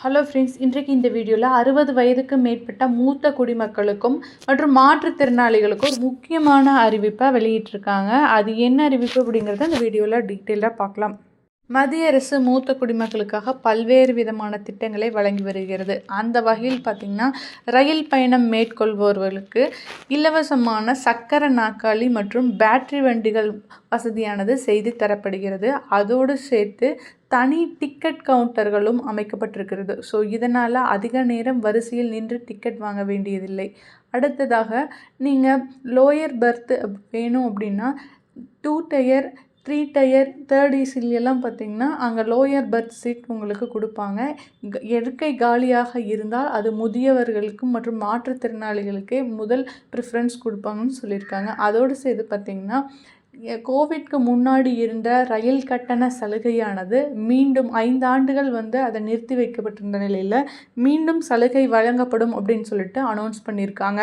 Hello friends, இன்றைக்கு இந்த வீடியோவில் 60 வயதுக்கு மேற்பட்ட மூத்த குடிமக்களுக்கும் மற்றும் மாற்றுத்திறனாளிகளுக்கும் ஒரு முக்கியமான அறிவிப்பை வெளியிட்டிருக்காங்க. அது என்ன அறிவிப்பு அப்படிங்கிறத இந்த வீடியோவில் டீட்டெயிலாக பார்க்கலாம். மத்திய அரசு மூத்த குடிமக்களுக்காக பல்வேறு விதமான திட்டங்களை வழங்கி வருகிறது. அந்த வகையில் பார்த்திங்கன்னா, ரயில் பயணம் மேற்கொள்பவர்களுக்கு இலவசமான சக்கர நாற்காலி மற்றும் பேட்டரி வண்டிகள் வசதியானது செய்து தரப்படுகிறது. அதோடு சேர்த்து தனி டிக்கெட் கவுண்டர்களும் அமைக்கப்பட்டிருக்கிறது. ஸோ இதனால் அதிக நேரம் வரிசையில் நின்று டிக்கெட் வாங்க வேண்டியதில்லை. அடுத்ததாக நீங்கள் லோயர் பர்த் வேணும் அப்படின்னா 2 டயர் 3 டயர் 3rd ஏசிலெல்லாம் பார்த்திங்கன்னா அங்கே லோயர் பர்த் சீட் உங்களுக்கு கொடுப்பாங்க. இருக்கை காலியாக இருந்தால் அது முதியவர்களுக்கும் மற்றும் மாற்றுத்திறனாளிகளுக்கே முதல் ப்ரிஃபரன்ஸ் கொடுப்பாங்கன்னு சொல்லியிருக்காங்க. அதோடு சேர்த்து பார்த்திங்கன்னா, கோவிட்க்கு முன்னாடி இருந்த ரயில் கட்டண சலுகையானது மீண்டும் 5 ஆண்டுகள் அதை நிறுத்தி வைக்கப்பட்டிருந்த நிலையில் மீண்டும் சலுகை வழங்கப்படும் அப்படின்னு சொல்லிட்டு அனௌன்ஸ் பண்ணியிருக்காங்க.